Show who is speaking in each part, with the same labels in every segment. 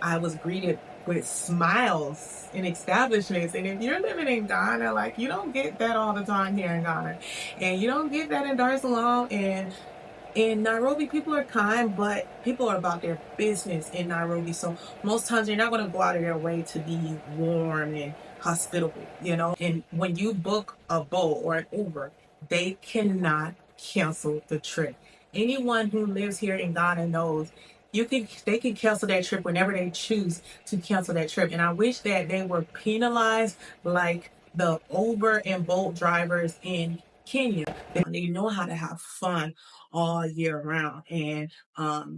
Speaker 1: I was greeted with smiles in establishments. And if you're living in Ghana, like you don't get that all the time here in Ghana. And you don't get that in Dar es Salaam. And in Nairobi, people are kind, but people are about their business in Nairobi. So most times you're not going to go out of your way to be warm and hospitable. And when you book a boat or an Uber, they cannot cancel the trip. Anyone who lives here in Ghana knows they can cancel that trip whenever they choose to cancel that trip. And I wish that they were penalized like the Uber and Bolt drivers in Kenya. They know how to have fun all year round, and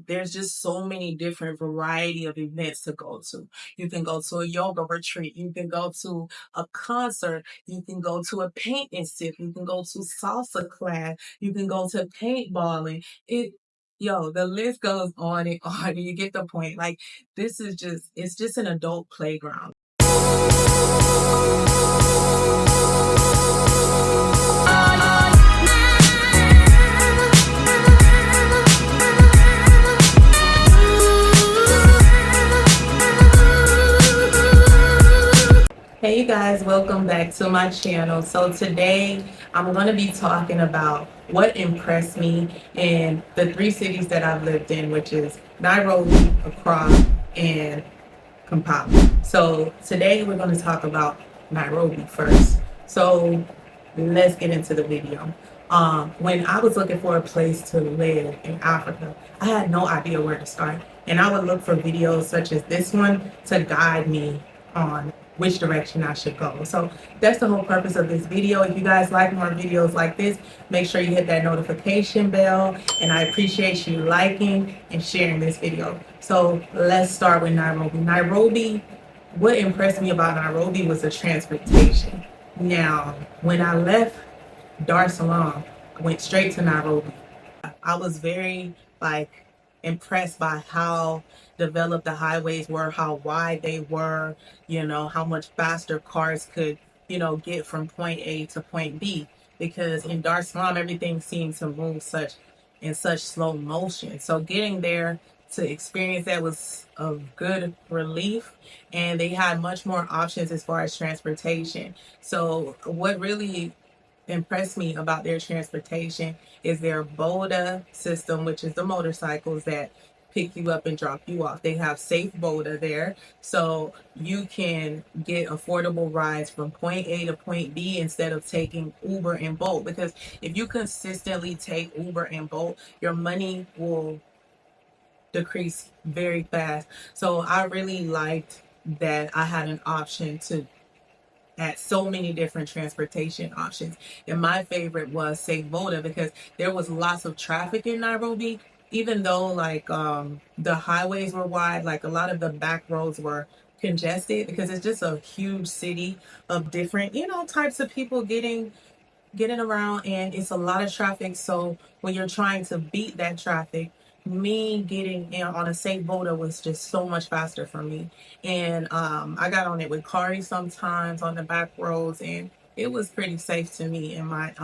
Speaker 1: there's just so many different variety of events to go to. You can go to a yoga retreat, you can go to a concert, you can go to a paint and sip, you can go to salsa class, you can go to paintballing. The list goes on and on, and you get the point. Like, it's just an adult playground. Hey you guys, welcome back to my channel. So today I'm going to be talking about what impressed me in the three cities that I've lived in, which is Nairobi, Accra, and Kampala. So today we're going to talk about Nairobi first. So let's get into the video. When I was looking for a place to live in Africa, I had no idea where to start. And I would look for videos such as this one to guide me on which direction I should go. So that's the whole purpose of this video. If you guys like more videos like this, make sure you hit that notification bell. And I appreciate you liking and sharing this video. So let's start with Nairobi. What impressed me about Nairobi was the transportation. Now, when I left Dar es Salaam, I went straight to Nairobi. I was very impressed by how developed the highways were, how wide they were, how much faster cars could, get from point A to point B. Because in Dar es Salaam, everything seemed to move in such slow motion. So getting there to experience that was a good relief, and they had much more options as far as transportation. So what really impressed me about their transportation is their Boda system, which is the motorcycles that pick you up and drop you off. They have Safe Boda there, so you can get affordable rides from point A to point B instead of taking Uber and Bolt. Because if you consistently take Uber and Bolt, your money will decrease very fast. So I really liked that I had an option to at so many different transportation options. And my favorite was Safe Boda because there was lots of traffic in Nairobi. Even though the highways were wide, like a lot of the back roads were congested because it's just a huge city of different, types of people getting around, and it's a lot of traffic. So when you're trying to beat that traffic, me getting in on a Safe Boda was just so much faster for me. And I got on it with Kari sometimes on the back roads, and it was pretty safe to me in my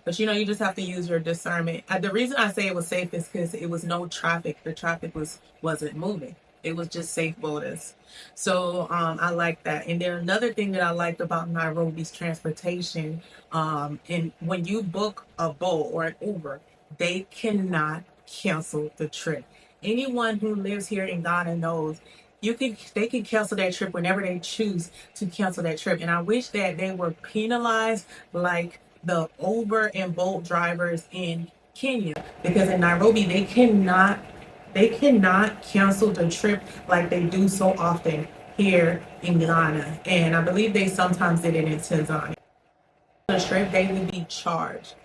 Speaker 1: but you just have to use your discernment. The reason I say it was safe is because it was no traffic. The traffic wasn't moving. It was just Safe Bodas. So I like that. And then another thing that I liked about Nairobi's transportation, and when you book a boat or an Uber, they cannot cancel the trip. Anyone who lives here in Ghana knows they can cancel that trip whenever they choose to cancel that trip. And I wish that they were penalized like the Uber and Bolt drivers in Kenya, because in Nairobi they cannot cancel the trip like they do so often here in Ghana. And I believe they sometimes did it in Tanzania. The trip, they would be charged,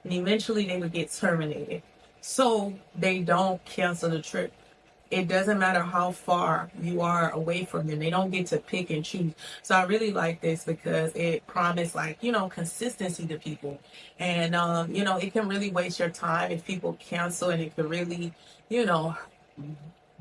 Speaker 1: and eventually they would get terminated. So they don't cancel the trip. It doesn't matter how far you are away from them. They don't get to pick and choose. So I really like this because it promised consistency to people. And, it can really waste your time if people cancel, and it can really, you know,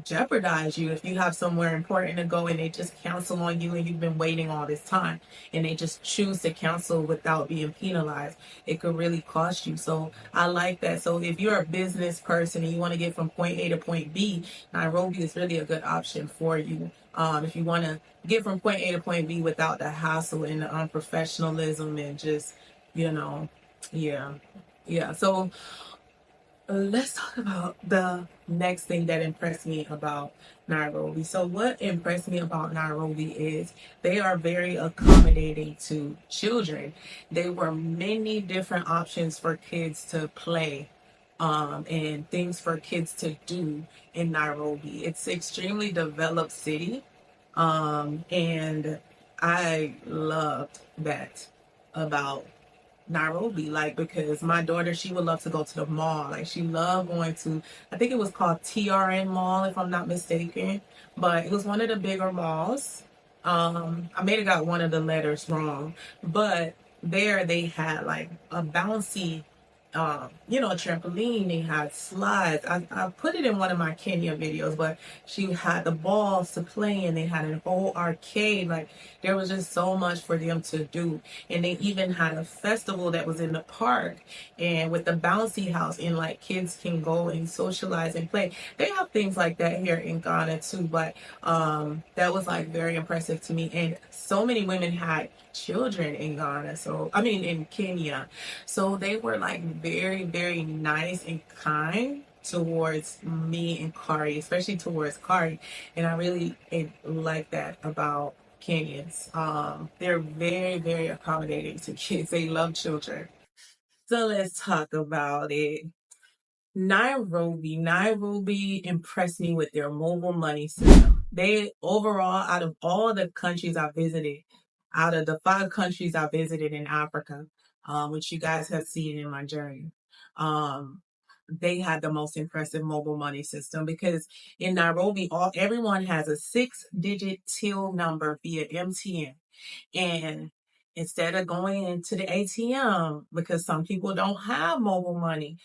Speaker 1: jeopardize you if you have somewhere important to go and they just cancel on you and you've been waiting all this time and they just choose to cancel without being penalized. It could really cost you. So I like that. So if you're a business person and you want to get from point A to point B, Nairobi is really a good option for you. If you want to get from point A to point B without the hassle and the unprofessionalism and just, you know, yeah. Yeah. So let's talk about the next thing that impressed me about Nairobi. So, what impressed me about Nairobi is they are very accommodating to children. There were many different options for kids to play and things for kids to do in Nairobi. It's an extremely developed city, and I loved that about Nairobi, like because my daughter, she would love to go to the mall. Like she loved going to, I think it was called TRN Mall, if I'm not mistaken, but it was one of the bigger malls. I may have got one of the letters wrong, but there they had like a bouncy, a trampoline. They had slides. I put it in one of my Kenya videos, but she had the balls to play and they had an whole arcade. Like there was just so much for them to do. And they even had a festival that was in the park and with the bouncy house and like kids can go and socialize and play. They have things like that here in Ghana too, but that was like very impressive to me. And so many women had children in Ghana, so I mean in Kenya, so they were like very, very nice and kind towards me and Kari, especially towards Kari. And I really like that about Kenyans. They're very, very accommodating to kids. They love children. So let's talk about it. Nairobi impressed me with their mobile money system. They overall, out of all the countries I visited, out of the 5 countries I visited in Africa, which you guys have seen in my journey, um, they had the most impressive mobile money system because in Nairobi, everyone has a 6-digit till number via MTN. And instead of going into the ATM, because some people don't have mobile money,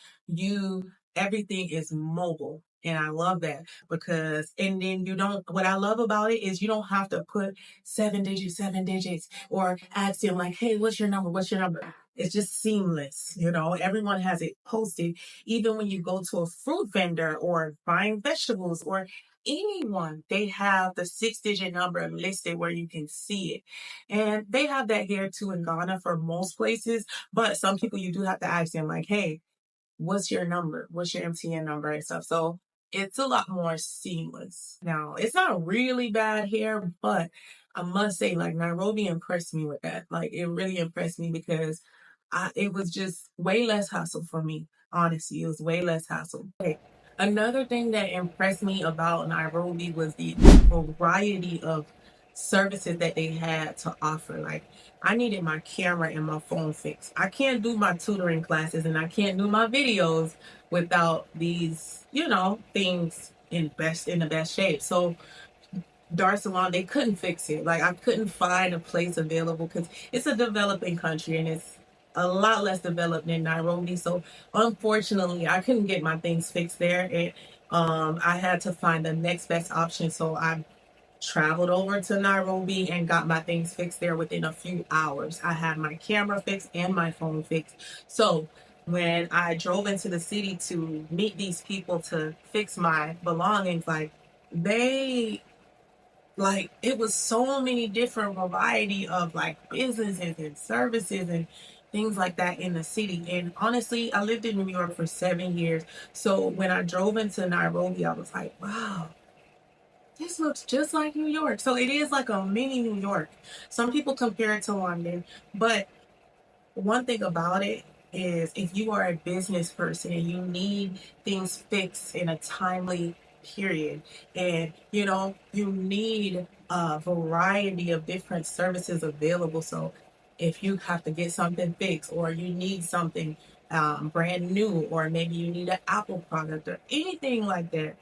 Speaker 1: everything is mobile. And I love that because, and then what I love about it is you don't have to put 7 digits, or ask them like, hey, what's your number? What's your number? It's just seamless. Everyone has it posted. Even when you go to a fruit vendor or buying vegetables or anyone, they have the 6-digit number listed where you can see it. And they have that here too in Ghana for most places. But some people you do have to ask them like, hey, what's your number? What's your MTN number and stuff? So it's a lot more seamless. Now, it's not really bad here, but I must say, like, Nairobi impressed me with that. Like, it really impressed me because it was just way less hassle for me. Honestly, it was way less hassle. Okay. Another thing that impressed me about Nairobi was the variety of services that they had to offer. Like, I needed my camera and my phone fixed. I can't do my tutoring classes and I can't do my videos without these, things in the best shape. So Dar Salon, they couldn't fix it. Like I couldn't find a place available because it's a developing country and it's a lot less developed than Nairobi. So unfortunately, I couldn't get my things fixed there, and I had to find the next best option. So I traveled over to Nairobi and got my things fixed there within a few hours. I had my camera fixed and my phone fixed. So when I drove into the city to meet these people to fix my belongings, they it was so many different variety of like businesses and services and things like that in the city. And honestly, I lived in New York for 7 years. So when I drove into Nairobi, I was like, wow, this looks just like New York. So it is like a mini New York. Some people compare it to London, but one thing about it is if you are a business person and you need things fixed in a timely period, and you need a variety of different services available. So if you have to get something fixed or you need something brand new, or maybe you need an Apple product or anything like that,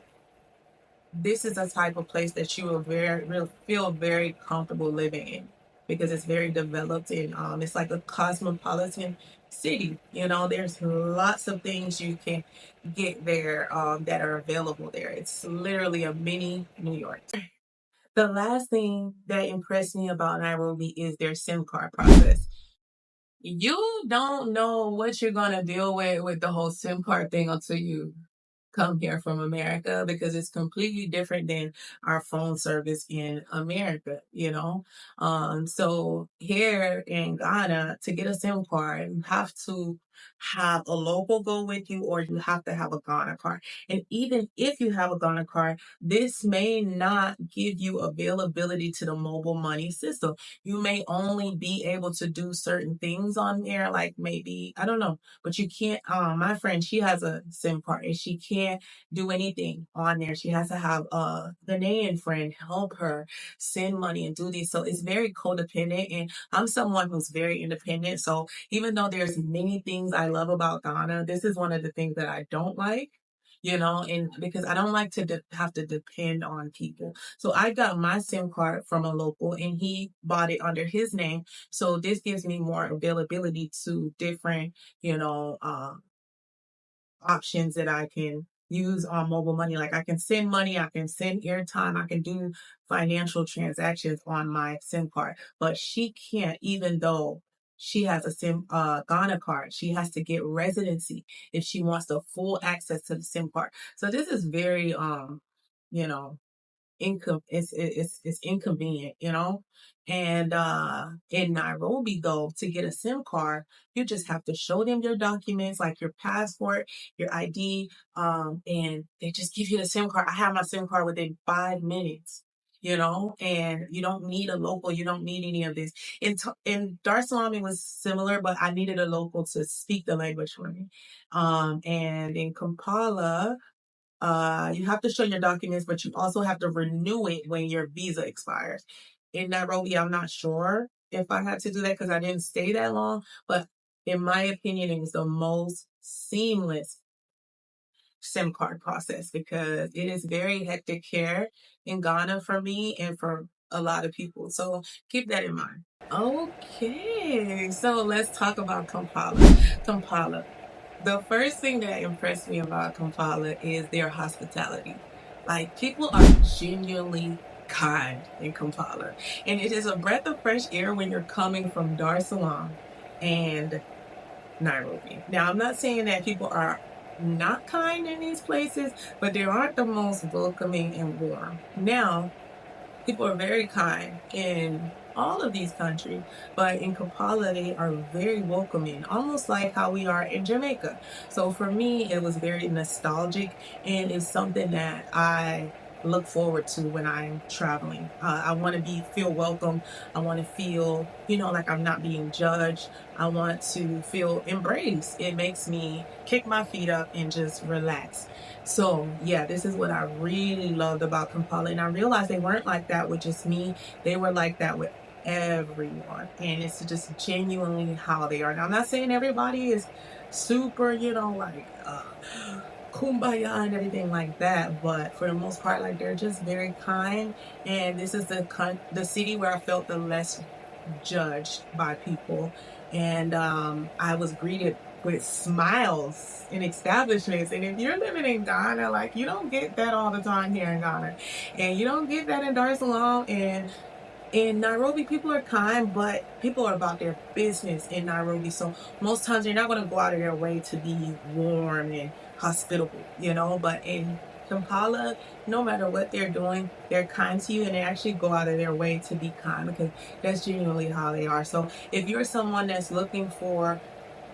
Speaker 1: this is a type of place that you will feel very comfortable living in. because it's very developed and it's like a cosmopolitan city. You know, there's lots of things you can get there that are available there. It's literally a mini New York. The last thing that impressed me about Nairobi is their SIM card process. You don't know what you're gonna deal with the whole SIM card thing until you come here from America, because it's completely different than our phone service in America, you know? So here in Ghana, to get a SIM card, you have to have a local go with you, or you have to have a Ghana card. And even if you have a Ghana card, this may not give you availability to the mobile money system. You may only be able to do certain things on there, like maybe, I don't know, but you can't. My friend, she has a SIM card and she can't do anything on there. She has to have a Ghanaian friend help her send money and do these. So it's very codependent. And I'm someone who's very independent. So even though there's many things I love about Ghana, this is one of the things that I don't like. You know, and because I don't like to have to depend on people. So I got my SIM card from a local and he bought it under his name. So this gives me more availability to different, you know, options that I can use on mobile money. Like I can send money, I can send airtime, I can do financial transactions on my SIM card. But she can't, even though she has a Ghana card. She has to get residency if she wants the full access to the SIM card. So this is very you know, it's inconvenient, you know. And in Nairobi though, to get a SIM card, you just have to show them your documents, like your passport, your ID, and they just give you the SIM card. I have my SIM card within 5 minutes. You know, and you don't need a local. You don't need any of this. In Dar es Salaam, it was similar, but I needed a local to speak the language for me. And in Kampala, you have to show your documents, but you also have to renew it when your visa expires. In Nairobi, I'm not sure if I had to do that because I didn't stay that long, but in my opinion, it was the most seamless SIM card process because it is very hectic here in Ghana for me and for a lot of people. So keep that in mind. Okay, so let's talk about Kampala. Kampala. The first thing that impressed me about Kampala is their hospitality. Like, people are genuinely kind in Kampala. And it is a breath of fresh air when you're coming from Dar es Salaam and Nairobi. Now, I'm not saying that people are not kind in these places, but they aren't the most welcoming and warm. Now, people are very kind in all of these countries, but in Kampala, they are very welcoming, almost like how we are in Jamaica. So for me, it was very nostalgic and it's something that I look forward to when I'm traveling. I want to feel welcome. I want to feel, you know, like I'm not being judged. I want to feel embraced. It makes me kick my feet up and just relax. So yeah, this is what I really loved about Kampala. And I realized they weren't like that with just me. They were like that with everyone. And it's just genuinely how they are. Now I'm not saying everybody is super, you know, like kumbaya and everything like that, but for the most part, like they're just very kind. And this is the city where I felt the less judged by people. And I was greeted with smiles in establishments. And if you're living in Ghana, like you don't get that all the time here in Ghana. And you don't get that in Dar es Salaam. And in Nairobi, people are kind, but people are about their business in Nairobi. So most times they're not going to go out of their way to be warm and hospitable, you know. But in Kampala, no matter what they're doing, they're kind to you and they actually go out of their way to be kind because that's genuinely how they are. So if you're someone that's looking for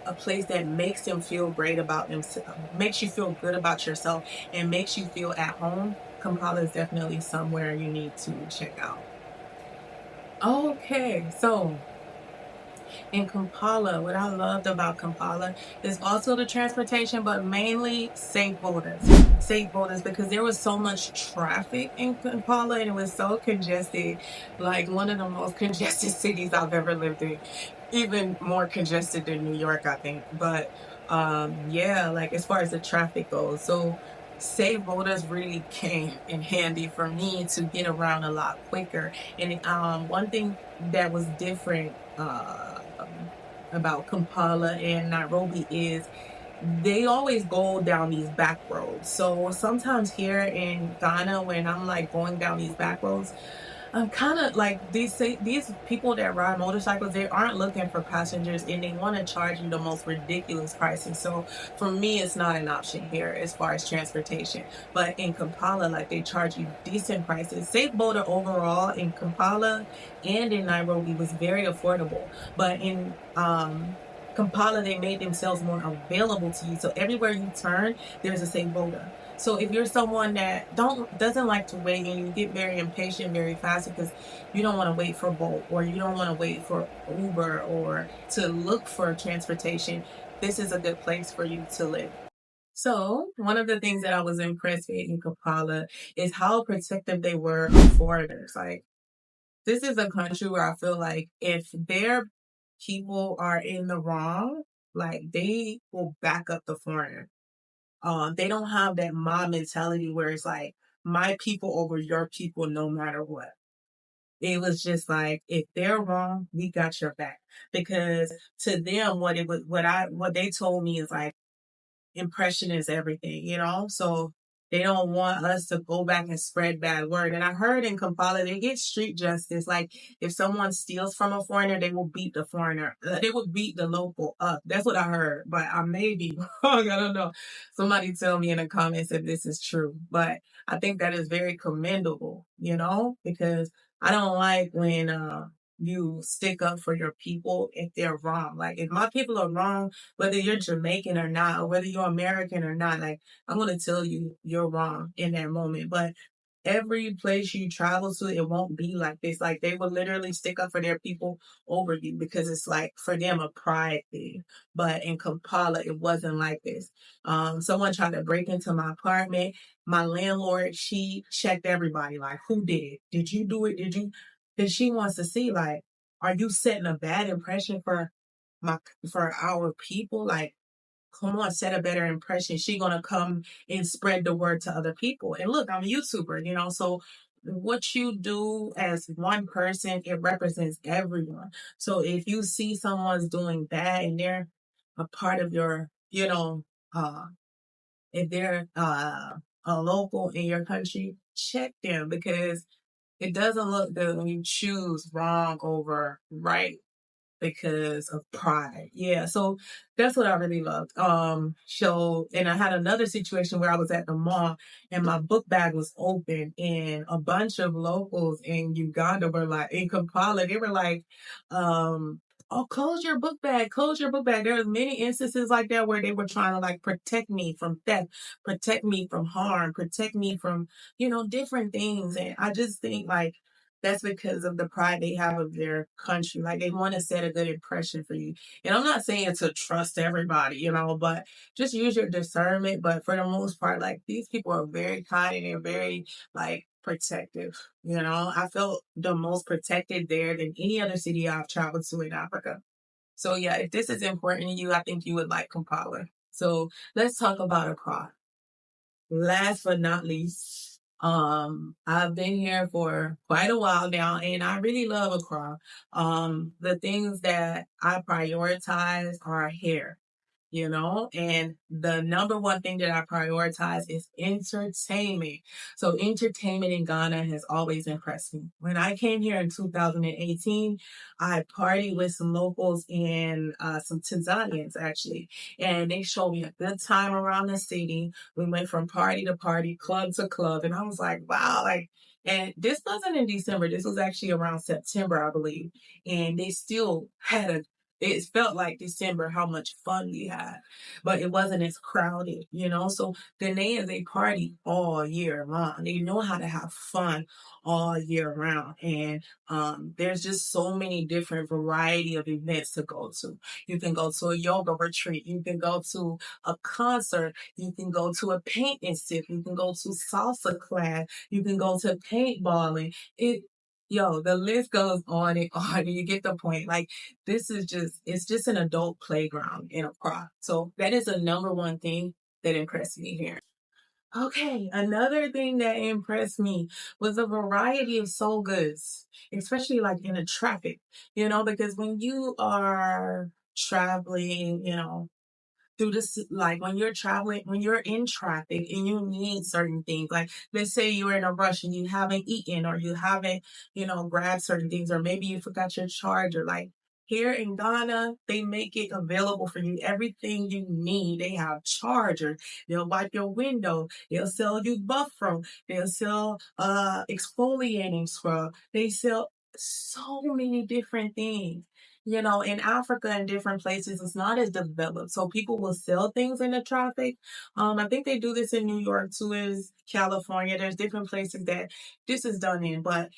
Speaker 1: a place that makes them feel great about themselves, makes you feel good about yourself, and makes you feel at home, Kampala is definitely somewhere you need to check out. Okay, so in Kampala, what I loved about Kampala is also the transportation, but mainly safe borders. Safe borders because there was so much traffic in Kampala and it was so congested, like one of the most congested cities I've ever lived in. Even more congested than New York, I think. But yeah, like as far as the traffic goes. So Save voters really came in handy for me to get around a lot quicker. And one thing that was different about Kampala and Nairobi is they always go down these back roads. So sometimes here in Ghana, when I'm like going down these back roads, I'm kind of like these people that ride motorcycles. They aren't looking for passengers, and they want to charge you the most ridiculous prices. So for me, it's not an option here as far as transportation. But in Kampala, like they charge you decent prices. Safe Boda overall in Kampala and in Nairobi was very affordable, but in Kampala, they made themselves more available to you. So everywhere you turn, there's a Safe Boda. So if you're someone that doesn't like to wait and you get very impatient very fast because you don't want to wait for Bolt or you don't want to wait for Uber or to look for transportation, this is a good place for you to live. So one of the things that I was impressed with in Kampala is how protective they were of foreigners. Like this is a country where I feel like if their people are in the wrong, like they will back up the foreigner. They don't have that mob mentality where it's like my people over your people no matter what. It was just like if they're wrong, we got your back. Because to them what they told me is like impression is everything, you know? So they don't want us to go back and spread bad word. And I heard in Kampala, they get street justice. Like if someone steals from a foreigner, they will beat the foreigner. They will beat the local up. That's what I heard, but I may be wrong. I don't know. Somebody tell me in the comments if this is true. But I think that is very commendable, you know, because I don't like when, you stick up for your people if they're wrong. Like if my people are wrong, whether you're Jamaican or not, or whether you're American or not, like I'm gonna tell you you're wrong in that moment. But every place you travel to, it won't be like this. Like they will literally stick up for their people over you because it's like for them a pride thing. But in Kampala, it wasn't like this. Someone tried to break into my apartment. My landlord, she checked everybody, like, who did it? Did you do it? Did you? Because she wants to see, like, are you setting a bad impression my for our people? Like, come on, set a better impression. She gonna come and spread the word to other people. And look, I'm a YouTuber, you know, so what you do as one person, it represents everyone. So if you see someone's doing bad and they're a part of your, if they're a local in your country, check them because it doesn't look good when you choose wrong over right because of pride. Yeah, so that's what I really loved. So and I had another situation where I was at the mall and my book bag was open and a bunch of locals in Uganda were like in Kampala, they were like, oh, close your book bag, close your book bag. There was many instances like that where they were trying to like protect me from theft, protect me from harm, protect me from, different things. And I just think like that's because of the pride they have of their country. Like they want to set a good impression for you. And I'm not saying to trust everybody, but just use your discernment. But for the most part, like these people are very kind and they're very like protective. I felt the most protected there than any other city I've traveled to in Africa. So yeah, if this is important to you, I think you would like Kampala. So let's talk about Accra. Last but not least, I've been here for quite a while now and I really love Accra. The things that I prioritize are hair, and the number one thing that I prioritize is entertainment. So entertainment in Ghana has always impressed me. When I came here in 2018, I partied with some locals and some Tanzanians actually, and they showed me a good time around the city. We went from party to party, club to club, and I was like, wow, like, and this wasn't in December. This was actually around September, I believe. And they still had it felt like December how much fun we had, but it wasn't as crowded, So Ghanaians, they party all year long. They know how to have fun all year round. And there's just so many different variety of events to go to. You can go to a yoga retreat. You can go to a concert. You can go to a paint institute. You can go to salsa class. You can go to paintballing. The list goes on and on. You get the point. Like, it's just an adult playground in Accra. So that is the number one thing that impressed me here. Okay, another thing that impressed me was the variety of soul goods, especially like in the traffic, because when you are traveling, through this, like when you're traveling, when you're in traffic and you need certain things, like let's say you're in a rush and you haven't eaten or you haven't, grabbed certain things, or maybe you forgot your charger. Like here in Ghana, they make it available for you. Everything you need, they have charger. They'll wipe your window. They'll sell you buff They'll sell exfoliating scrub. They sell so many different things. In Africa and different places, it's not as developed. So people will sell things in the traffic. I think they do this in New York too, is California. There's different places that this is done in. But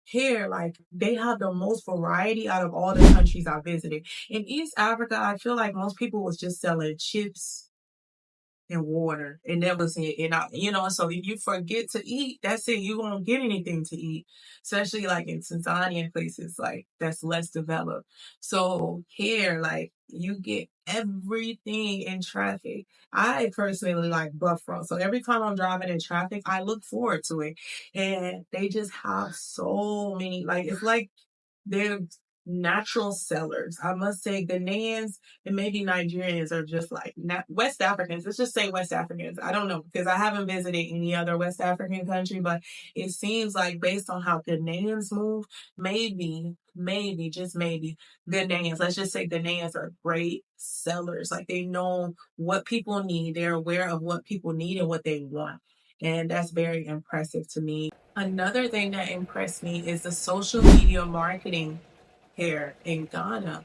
Speaker 1: here, like, they have the most variety out of all the countries I visited. In East Africa, I feel like most people was just selling chips and water, and that was it. So if you forget to eat, that's it. You won't get anything to eat, especially like in Tanzania and places like that's less developed. So here, like, you get everything in traffic. I personally like buffalo, so every time I'm driving in traffic, I look forward to it, and they just have so many. Like, it's like they're natural sellers. I must say, Ghanaians and maybe Nigerians are just like not West Africans. Let's just say West Africans. I don't know because I haven't visited any other West African country, but it seems like based on how Ghanaians move, maybe, just maybe, Ghanaians, let's just say Ghanaians are great sellers. Like they know what people need, they're aware of what people need and what they want. And that's very impressive to me. Another thing that impressed me is the social media marketing here in Ghana.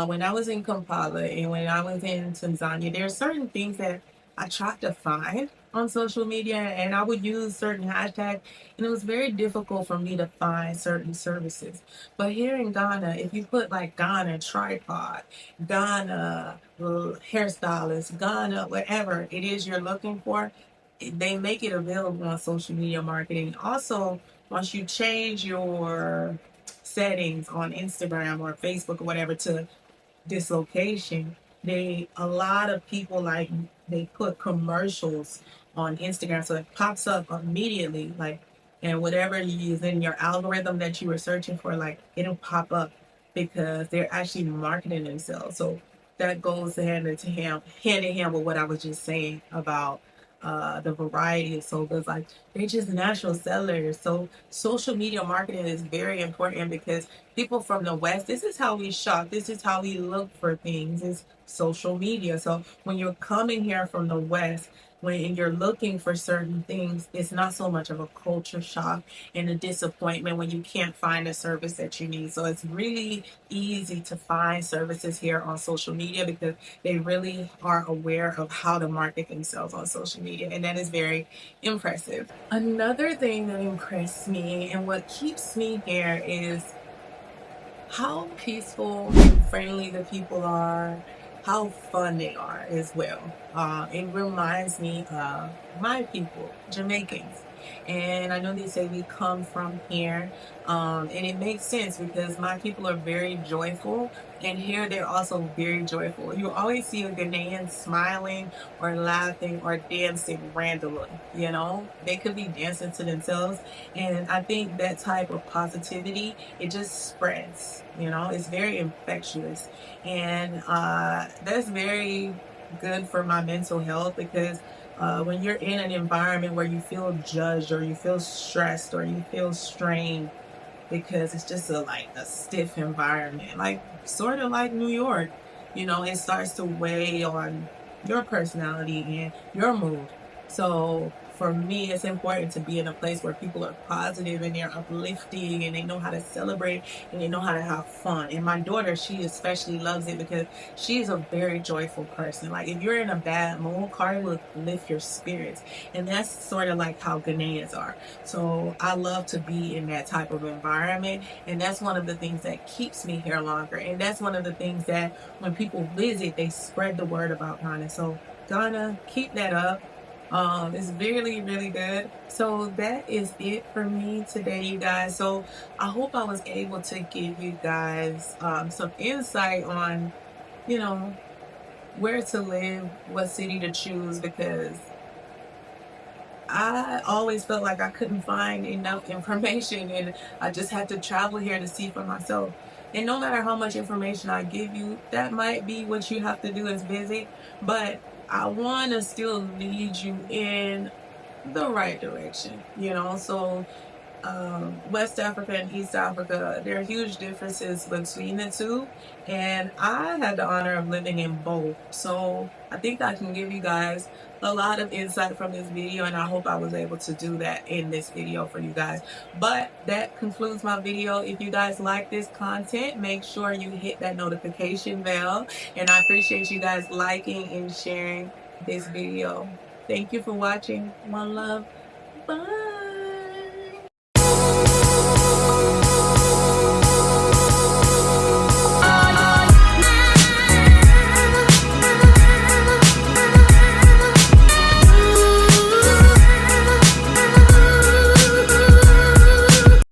Speaker 1: When I was in Kampala and when I was in Tanzania, there are certain things that I tried to find on social media and I would use certain hashtags, and it was very difficult for me to find certain services. But here in Ghana, if you put like Ghana tripod, Ghana hairstylist, Ghana, whatever it is you're looking for, they make it available on social media marketing. Also, once you change your settings on Instagram or Facebook or whatever to dislocation, a lot of people like they put commercials on Instagram so it pops up immediately, like, and whatever you use in your algorithm that you were searching for, like it'll pop up because they're actually marketing themselves. So that goes hand in hand with what I was just saying about the variety of soul goods. Like they're just natural sellers. So social media marketing is very important because people from the West, this is how we shop. This is how we look for things, is social media. So when you're coming here from the West, when you're looking for certain things, it's not so much of a culture shock and a disappointment when you can't find a service that you need. So it's really easy to find services here on social media because they really are aware of how to market themselves on social media. And that is very impressive. Another thing that impressed me and what keeps me here is how peaceful and friendly the people are, how fun they are as well. It reminds me of my people, Jamaicans. And I know they say we come from here, and it makes sense because my people are very joyful, and here they're also very joyful. You always see a Ghanaian smiling or laughing or dancing randomly. They could be dancing to themselves, and I think that type of positivity, it just spreads. It's very infectious, and that's very good for my mental health because when you're in an environment where you feel judged or you feel stressed or you feel strained because it's just a stiff environment, like sort of like New York, it starts to weigh on your personality and your mood. So for me, it's important to be in a place where people are positive and they're uplifting and they know how to celebrate and they know how to have fun. And my daughter, she especially loves it because she's a very joyful person. Like if you're in a bad mood, Cardi will lift your spirits. And that's sort of like how Ghanaians are. So I love to be in that type of environment. And that's one of the things that keeps me here longer. And that's one of the things that when people visit, they spread the word about Ghana. So Ghana, keep that up. It's really, really good. So that is it for me today, you guys. So I hope I was able to give you guys some insight on, you know, where to live, what city to choose, because I always felt like I couldn't find enough information, and I just had to travel here to see for myself. And no matter how much information I give you, that might be what you have to do is visit, but I want to still lead you in the right direction, you know? So West Africa and East Africa, there are huge differences between the two. And I had the honor of living in both. So I think I can give you guys a lot of insight from this video, and I hope I was able to do that in this video for you guys. But that concludes my video. If you guys like this content, make sure you hit that notification bell. And I appreciate you guys liking and sharing this video. Thank you for watching. One love. Bye.